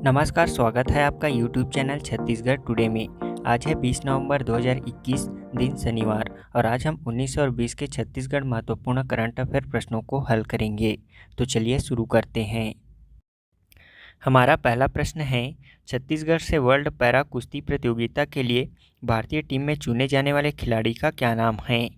नमस्कार, स्वागत है आपका YouTube चैनल छत्तीसगढ़ टुडे में। आज है 20 नवंबर 2021, दिन शनिवार, और आज हम 19 और 20 के छत्तीसगढ़ महत्वपूर्ण करंट अफेयर प्रश्नों को हल करेंगे। तो चलिए शुरू करते हैं। हमारा पहला प्रश्न है, छत्तीसगढ़ से वर्ल्ड पैरा कुश्ती प्रतियोगिता के लिए भारतीय टीम में चुने जाने वाले खिलाड़ी का क्या नाम है?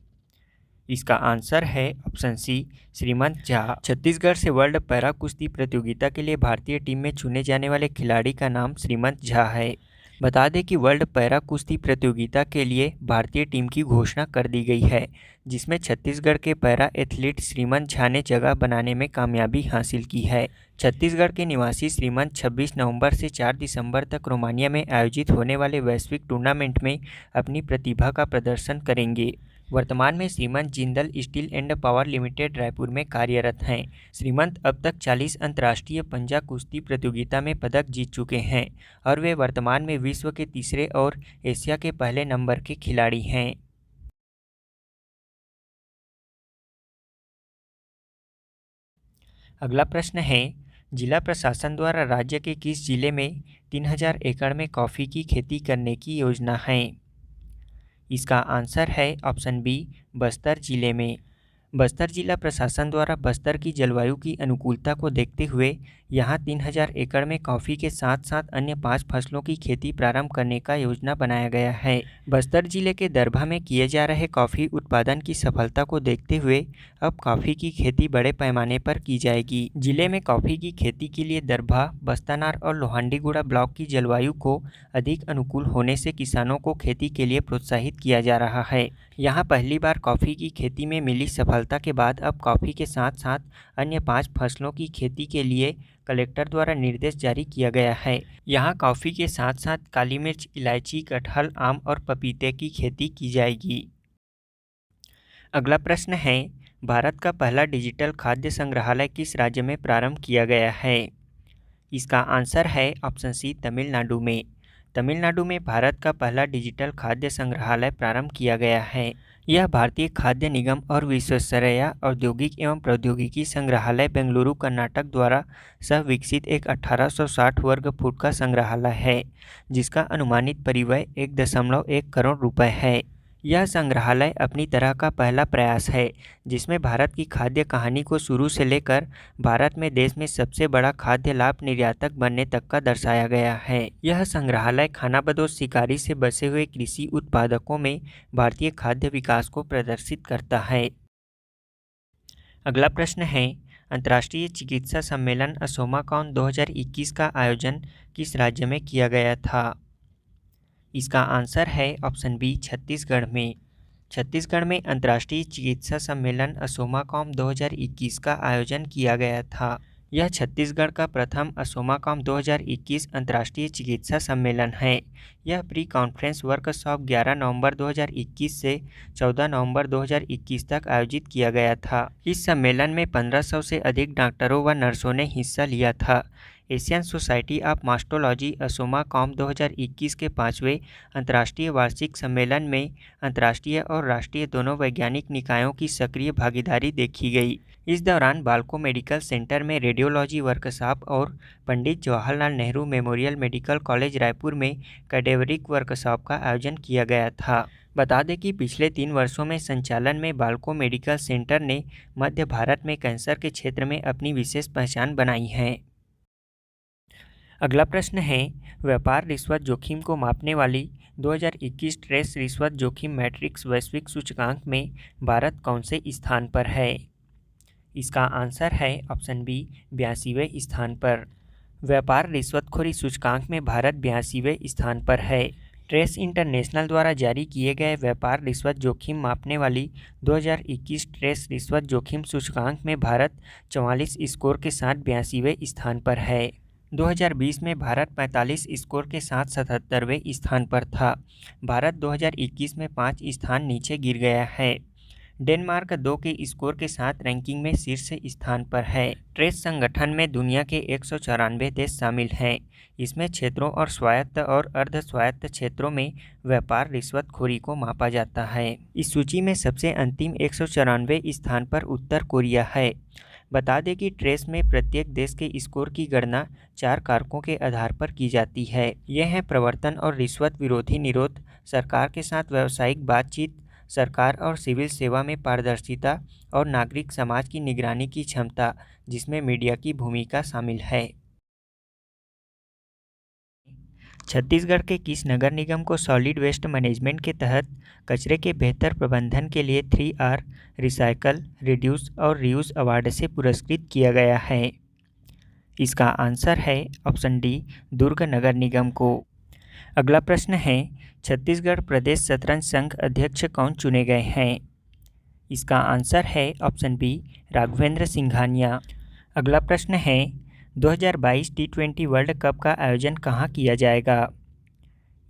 इसका आंसर है ऑप्शन सी, श्रीमंत झा। छत्तीसगढ़ से वर्ल्ड पैरा कुश्ती प्रतियोगिता के लिए भारतीय टीम में चुने जाने वाले खिलाड़ी का नाम श्रीमंत झा है। बता दें कि वर्ल्ड पैरा कुश्ती प्रतियोगिता के लिए भारतीय टीम की घोषणा कर दी गई है, जिसमें छत्तीसगढ़ के पैरा एथलीट श्रीमंत झा ने जगह बनाने में कामयाबी हासिल की है। छत्तीसगढ़ के निवासी श्रीमंत 26 नवंबर से 4 दिसंबर तक रोमानिया में आयोजित होने वाले वैश्विक टूर्नामेंट में अपनी प्रतिभा का प्रदर्शन करेंगे। वर्तमान में Shrimant Jindal steel and power limited Raipur में कार्यरत हैं। श्रीमंत अब तक 40 अंतर्राष्ट्रीय पंजा कुश्ती प्रतियोगिता में पदक जीत चुके हैं और वे वर्तमान में विश्व के तीसरे और एशिया के पहले नंबर के खिलाड़ी हैं। अगला प्रश्न है, जिला प्रशासन द्वारा राज्य के किस जिले में 3000 एकड़ में कॉफ़ी की खेती करने की योजना है? इसका आंसर है ऑप्शन बी, बस्तर जिले में। बस्तर जिला प्रशासन द्वारा बस्तर की जलवायु की अनुकूलता को देखते हुए यहाँ 3000 एकड़ में कॉफ़ी के साथ साथ अन्य 5 फसलों की खेती प्रारंभ करने का योजना बनाया गया है। बस्तर जिले के दरभा में किए जा रहे कॉफ़ी उत्पादन की सफलता को देखते हुए अब कॉफ़ी की खेती बड़े पैमाने पर की जाएगी। जिले में कॉफ़ी की खेती के लिए दरभा, बस्तानार और लोहांडीगुड़ा ब्लॉक की जलवायु को अधिक अनुकूल होने से किसानों को खेती के लिए प्रोत्साहित किया जा रहा है। यहाँ पहली बार कॉफ़ी की खेती में मिली सफलता के बाद अब कॉफ़ी के साथ साथ अन्य 5 फसलों की खेती के लिए कलेक्टर द्वारा निर्देश जारी किया गया है। यहाँ कॉफ़ी के साथ साथ काली मिर्च, इलायची, कटहल, आम और पपीते की खेती की जाएगी। अगला प्रश्न है, भारत का पहला डिजिटल खाद्य संग्रहालय किस राज्य में प्रारंभ किया गया है? इसका आंसर है ऑप्शन सी, तमिलनाडु में। तमिलनाडु में भारत का पहला डिजिटल खाद्य संग्रहालय प्रारंभ किया गया है। यह भारतीय खाद्य निगम और विश्वेश्वरैया औद्योगिक एवं प्रौद्योगिकी संग्रहालय बेंगलुरु कर्नाटक द्वारा सह विकसित एक 1860 वर्ग फुट का संग्रहालय है, जिसका अनुमानित परिव्यय 1.1 करोड़ रुपए है। यह संग्रहालय अपनी तरह का पहला प्रयास है, जिसमें भारत की खाद्य कहानी को शुरू से लेकर भारत में देश में सबसे बड़ा खाद्य लाभ निर्यातक बनने तक का दर्शाया गया है। यह संग्रहालय खानाबदोश शिकारी से बसे हुए कृषि उत्पादकों में भारतीय खाद्य विकास को प्रदर्शित करता है। अगला प्रश्न है, अंतर्राष्ट्रीय चिकित्सा सम्मेलन असोमाकॉन 2021 का आयोजन किस राज्य में किया गया था? इसका आंसर है ऑप्शन बी, छत्तीसगढ़ में। छत्तीसगढ़ में अंतर्राष्ट्रीय चिकित्सा सम्मेलन असोमाकॉम 2021 का आयोजन किया गया था। यह छत्तीसगढ़ का प्रथम असोमाकॉम 2021 अंतर्राष्ट्रीय चिकित्सा सम्मेलन है। यह प्री कॉन्फ्रेंस वर्कशॉप 11 नवंबर 2021 से 14 नवंबर 2021 तक आयोजित किया गया था। इस सम्मेलन में 1500 से अधिक डॉक्टरों व नर्सों ने हिस्सा लिया था। एशियन सोसाइटी ऑफ मास्टोलॉजी असोमाकॉम 2021 के 5वें अंतर्राष्ट्रीय वार्षिक सम्मेलन में अंतर्राष्ट्रीय और राष्ट्रीय दोनों वैज्ञानिक निकायों की सक्रिय भागीदारी देखी गई। इस दौरान बाल्को मेडिकल सेंटर में रेडियोलॉजी वर्कशॉप और Pandit Jawaharlal Nehru memorial medical college Raipur में कैडेवरिक वर्कशॉप का आयोजन किया गया था। बता दें कि पिछले 3 वर्षों में संचालन में बाल्को मेडिकल सेंटर ने मध्य भारत में कैंसर के क्षेत्र में अपनी विशेष पहचान बनाई है। अगला प्रश्न है, व्यापार रिश्वत जोखिम को मापने वाली 2021 ट्रेस रिश्वत जोखिम मैट्रिक्स वैश्विक सूचकांक में भारत कौन से स्थान पर है? इसका आंसर है ऑप्शन बी, 82वें स्थान पर। व्यापार रिश्वतखोरी सूचकांक में भारत 82वें स्थान पर है। ट्रेस इंटरनेशनल द्वारा जारी किए गए व्यापार रिश्वत जोखिम मापने वाली 2021 ट्रेस रिश्वत जोखिम सूचकांक में भारत 44 स्कोर के साथ 82वें स्थान पर है। 2020 में भारत 45 स्कोर के साथ 77वें स्थान पर था। भारत 2021 में 5 स्थान नीचे गिर गया है। डेनमार्क 2 के स्कोर के साथ रैंकिंग में शीर्ष स्थान पर है। ट्रेस संगठन में दुनिया के 194 देश शामिल हैं। इसमें क्षेत्रों और स्वायत्त और अर्ध स्वायत्त क्षेत्रों में व्यापार रिश्वतखोरी को मापा जाता है। इस सूची में सबसे अंतिम 194वें स्थान पर उत्तर कोरिया है। बता दें कि ट्रेस में प्रत्येक देश के स्कोर की गणना 4 कारकों के आधार पर की जाती है। ये हैं प्रवर्तन और रिश्वत विरोधी निरोध, सरकार के साथ व्यावसायिक बातचीत, सरकार और सिविल सेवा में पारदर्शिता और नागरिक समाज की निगरानी की क्षमता, जिसमें मीडिया की भूमिका शामिल है। छत्तीसगढ़ के किस नगर निगम को सॉलिड वेस्ट मैनेजमेंट के तहत कचरे के बेहतर प्रबंधन के लिए 3R रिसाइकल, रिड्यूस और रीयूज अवार्ड से पुरस्कृत किया गया है? इसका आंसर है ऑप्शन डी, दुर्ग नगर निगम को। अगला प्रश्न है, छत्तीसगढ़ प्रदेश शतरंज संघ अध्यक्ष कौन चुने गए हैं? इसका आंसर है ऑप्शन बी, राघवेंद्र सिंघानिया। अगला प्रश्न है, 2022 T20 वर्ल्ड कप का आयोजन कहाँ किया जाएगा?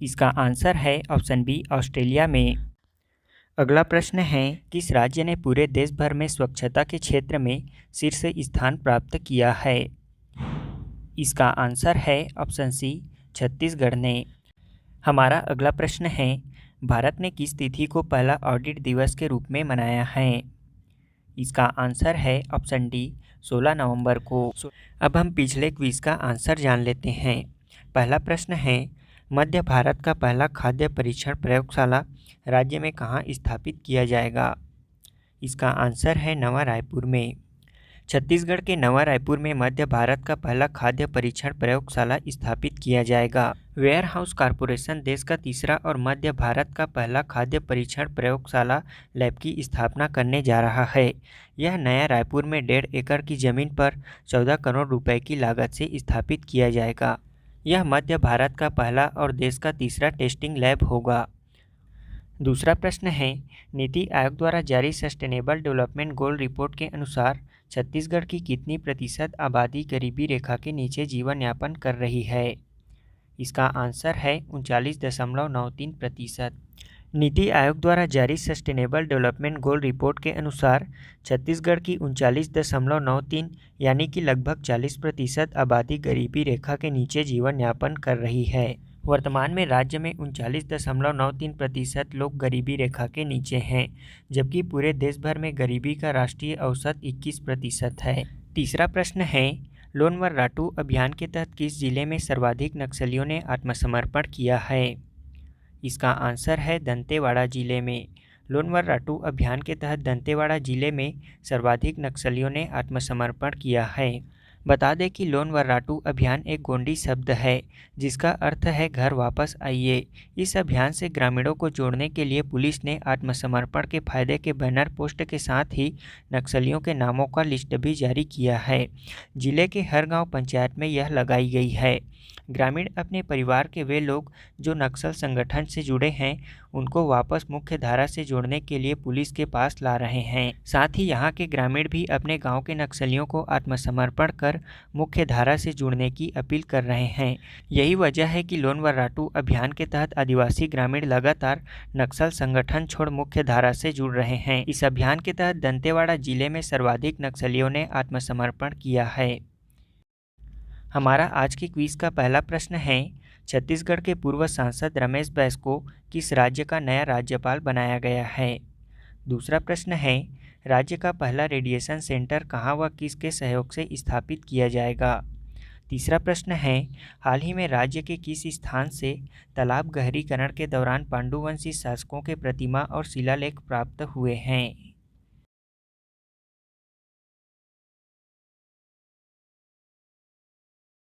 इसका आंसर है ऑप्शन बी, ऑस्ट्रेलिया में। अगला प्रश्न है, किस राज्य ने पूरे देश भर में स्वच्छता के क्षेत्र में शीर्ष स्थान प्राप्त किया है? इसका आंसर है ऑप्शन सी, छत्तीसगढ़ ने। हमारा अगला प्रश्न है, भारत ने किस तिथि को पहला ऑडिट दिवस के रूप में मनाया है? इसका आंसर है ऑप्शन डी, 16 नवंबर को। अब हम पिछले क्विज का आंसर जान लेते हैं। पहला प्रश्न है, मध्य भारत का पहला खाद्य परीक्षण प्रयोगशाला राज्य में कहाँ स्थापित किया जाएगा? इसका आंसर है नवा रायपुर में। छत्तीसगढ़ के नवा रायपुर में मध्य भारत का पहला खाद्य परीक्षण प्रयोगशाला स्थापित किया जाएगा। वेयर हाउस कॉरपोरेशन देश का तीसरा और मध्य भारत का पहला खाद्य परीक्षण प्रयोगशाला लैब की स्थापना करने जा रहा है। यह नया रायपुर में 1.5 एकड़ की जमीन पर 14 करोड़ रुपए की लागत से स्थापित किया जाएगा। यह मध्य भारत का पहला और देश का तीसरा टेस्टिंग लैब होगा। दूसरा प्रश्न है, नीति आयोग द्वारा जारी सस्टेनेबल डेवलपमेंट गोल रिपोर्ट के अनुसार छत्तीसगढ़ की कितनी प्रतिशत आबादी गरीबी रेखा के नीचे जीवन यापन कर रही है? इसका आंसर है 39.93%। नीति आयोग द्वारा जारी सस्टेनेबल डेवलपमेंट गोल रिपोर्ट के अनुसार छत्तीसगढ़ की 39.93 यानी कि लगभग 40% आबादी गरीबी रेखा के नीचे जीवन यापन कर रही है। वर्तमान में राज्य में 39.93% लोग गरीबी रेखा के नीचे हैं, जबकि पूरे देश भर में गरीबी का राष्ट्रीय औसत 21% है। तीसरा प्रश्न है, लोन वर्राटू अभियान के तहत किस जिले में सर्वाधिक नक्सलियों ने आत्मसमर्पण किया है? इसका आंसर है दंतेवाड़ा जिले में। लोन वर्राटू अभियान के तहत दंतेवाड़ा जिले में सर्वाधिक नक्सलियों ने आत्मसमर्पण किया है। बता दें कि लोन वर्राटू अभियान एक गोंडी शब्द है जिसका अर्थ है घर वापस आइए। इस अभियान से ग्रामीणों को जोड़ने के लिए पुलिस ने आत्मसमर्पण के फायदे के बैनर पोस्ट के साथ ही नक्सलियों के नामों का लिस्ट भी जारी किया है। जिले के हर गांव पंचायत में यह लगाई गई है। ग्रामीण अपने परिवार के वे लोग जो नक्सल संगठन से जुड़े हैं उनको वापस मुख्य धारा से जोड़ने के लिए पुलिस के पास ला रहे हैं। साथ ही यहाँ के ग्रामीण भी अपने गांव के नक्सलियों को आत्मसमर्पण कर मुख्य धारा से जुड़ने की अपील कर रहे हैं। यही वजह है कि लोन वर्राटू अभियान के तहत आदिवासी ग्रामीण लगातार नक्सल संगठन छोड़ मुख्य धारा से जुड़ रहे हैं। इस अभियान के तहत दंतेवाड़ा जिले में सर्वाधिक नक्सलियों ने आत्मसमर्पण किया है। हमारा आज के क्विज का पहला प्रश्न है, छत्तीसगढ़ के पूर्व सांसद रमेश बैस को किस राज्य का नया राज्यपाल बनाया गया है? दूसरा प्रश्न है, राज्य का पहला रेडिएशन सेंटर कहाँ व किसके सहयोग से स्थापित किया जाएगा? तीसरा प्रश्न है, हाल ही में राज्य के किस स्थान से तालाब गहरीकरण के दौरान पांडुवंशी शासकों के प्रतिमा और शिलालेख प्राप्त हुए हैं?